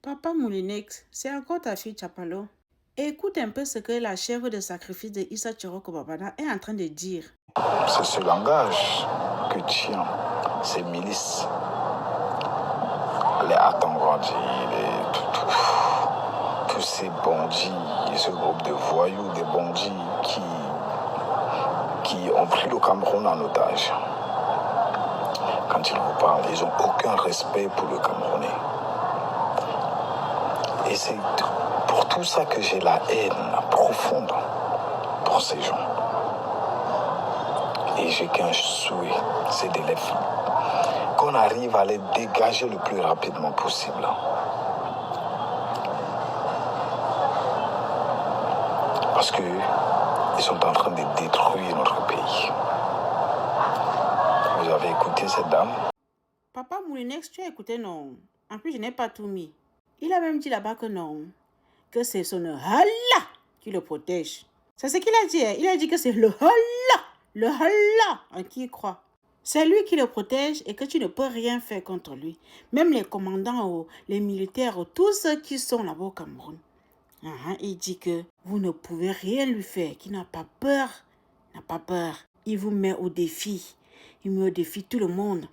Papa Moulinex, c'est encore ta fille Chapalo. Écoute un peu ce que la chèvre de sacrifice de Issa Chiroko Babana est en train de dire. C'est ce langage que tiennent ces milices, les Atangandi, tous ces bandits et ce groupe de voyous, des bandits qui ont pris le Cameroun en otage. Quand ils vous parlent, ils n'ont aucun respect pour le Camerounais. Et c'est pour tout ça que j'ai la haine profonde pour ces gens. Et j'ai qu'un souhait, c'est qu'on arrive à les dégager le plus rapidement possible. Parce qu'ils sont en train de détruire notre pays. Vous avez écouté cette dame? Papa Moulinex, tu as écouté, non? En plus, je n'ai pas tout mis. Il a même dit là-bas que non, que c'est son Allah qui le protège. C'est ce qu'il a dit. Il a dit que c'est le Allah en qui il croit. C'est lui qui le protège et que tu ne peux rien faire contre lui. Même les commandants, les militaires, tous ceux qui sont là-bas au Cameroun. Il dit que vous ne pouvez rien lui faire, qu'il n'a pas peur. Il vous met au défi. Il met au défi tout le monde.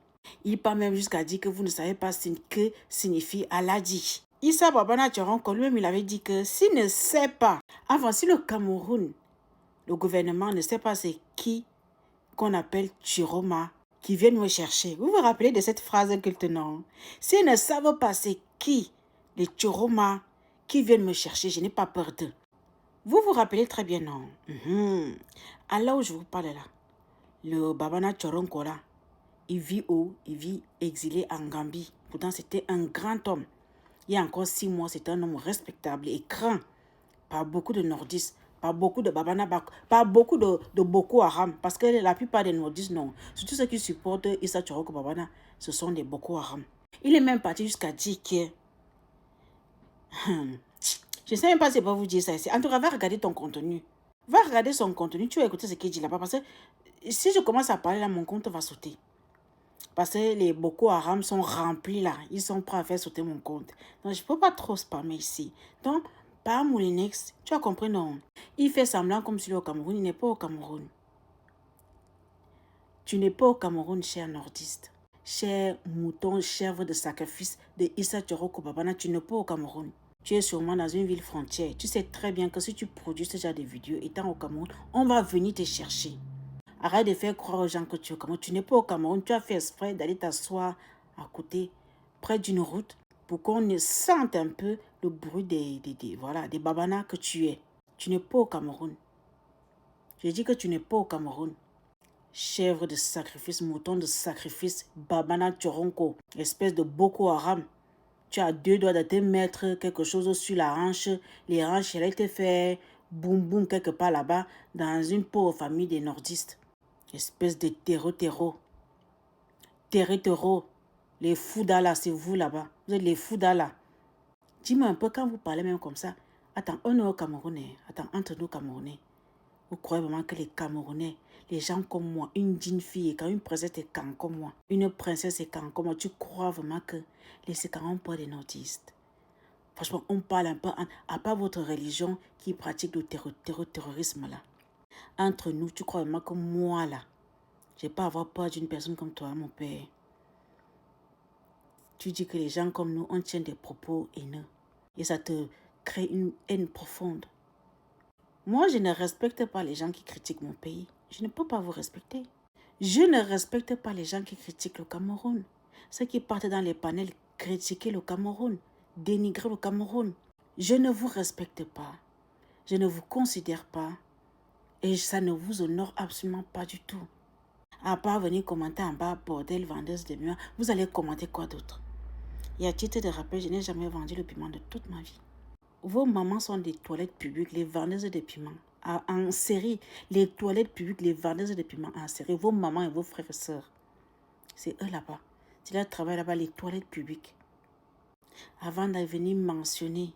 Il part même jusqu'à dire que vous ne savez pas ce que signifie Allah dit. Issa Babana Tchoronko lui-même, il avait dit que s'il ne sait pas, enfin si le Cameroun, le gouvernement ne sait pas c'est qui qu'on appelle Tchiroma, qui vient me chercher. Vous vous rappelez de cette phrase qu'il tenait? S'ils ne savent pas c'est qui les Tchiroma qui viennent me chercher, je n'ai pas peur d'eux. Vous vous rappelez très bien, non? À là où je vous parle là, le Babana Tchoronko là, il vit où? Il vit exilé en Gambie. Pourtant, c'était un grand homme. Il y a encore 6 mois, c'était un homme respectable et craint par beaucoup de nordistes, par beaucoup de Babana, par beaucoup de Boko Haram. Parce que la plupart des nordistes, non. Surtout ceux qui supportent Issa Tchoroko Babana, ce sont des Boko Haram. Il est même parti jusqu'à dire que... Je ne sais même pas si je peux vous dire ça ici. En tout cas, va regarder ton contenu. Va regarder son contenu. Tu vas écouter ce qu'il dit là-bas. Parce que si je commence à parler là, mon compte va sauter. Parce que les Boko Haram sont remplis là. Ils sont prêts à faire sauter mon compte. Donc, je ne peux pas trop spammer ici. Donc, par Moulinex, tu as compris, non? Il fait semblant comme s'il est au Cameroun. Il n'est pas au Cameroun. Tu n'es pas au Cameroun, cher nordiste. Cher mouton, chèvre de sacrifice de Issa Tchoroko Babana, tu n'es pas au Cameroun. Tu es sûrement dans une ville frontière. Tu sais très bien que si tu produis ce genre de vidéos étant au Cameroun, on va venir te chercher. Arrête de faire croire aux gens que tu es au Cameroun. Tu n'es pas au Cameroun. Tu as fait exprès d'aller t'asseoir à côté, près d'une route, pour qu'on sente un peu le bruit des babanas que tu es. Tu n'es pas au Cameroun. Je dis que tu n'es pas au Cameroun. Chèvre de sacrifice, mouton de sacrifice, babana tchoronko, espèce de Boko Haram. Tu as 2 doigts de te mettre quelque chose sur la hanche. Les hanches, elles te fait boum boum quelque part là-bas, dans une pauvre famille des nordistes. Espèce de terreau. Les foudas là, c'est vous là-bas. Vous êtes les foudas là. Dis-moi un peu, quand vous parlez même comme ça, attends, on est au Camerounais. Attends, entre nous Camerounais. Vous croyez vraiment que les Camerounais, les gens comme moi, une digne fille, quand une princesse est quand comme moi, une princesse est quand comme moi, tu crois vraiment que les Sékans ont peur des nordistes? Franchement, on parle un peu, à part votre religion qui pratique le terrorisme là. Entre nous, tu crois vraiment que moi là, je ne vais pas avoir peur d'une personne comme toi, mon père. Tu dis que les gens comme nous, on tient des propos haineux. Et ça te crée une haine profonde. Moi, je ne respecte pas les gens qui critiquent mon pays. Je ne peux pas vous respecter. Je ne respecte pas les gens qui critiquent le Cameroun. Ceux qui partent dans les panels critiquer le Cameroun, dénigrer le Cameroun. Je ne vous respecte pas. Je ne vous considère pas. Et ça ne vous honore absolument pas du tout. À part venir commenter en bas, bordel, vendeuse de piment, vous allez commenter quoi d'autre? Et à titre de rappel, je n'ai jamais vendu le piment de toute ma vie. Vos mamans sont des toilettes publiques, les vendeuses de piment. En série, les toilettes publiques, les vendeuses de piment en série. Vos mamans et vos frères et sœurs. C'est eux là-bas. C'est leur travail là-bas, les toilettes publiques. Avant de venir mentionner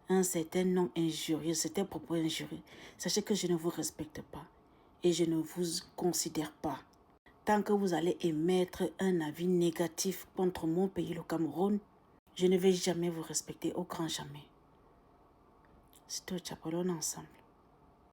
un certain nom injurieux, certains propos injurieux, sachez que je ne vous respecte pas. Et je ne vous considère pas. Tant que vous allez émettre un avis négatif contre mon pays, le Cameroun, Je ne vais jamais vous respecter, au grand jamais. C'est tout, Tchapolon ensemble.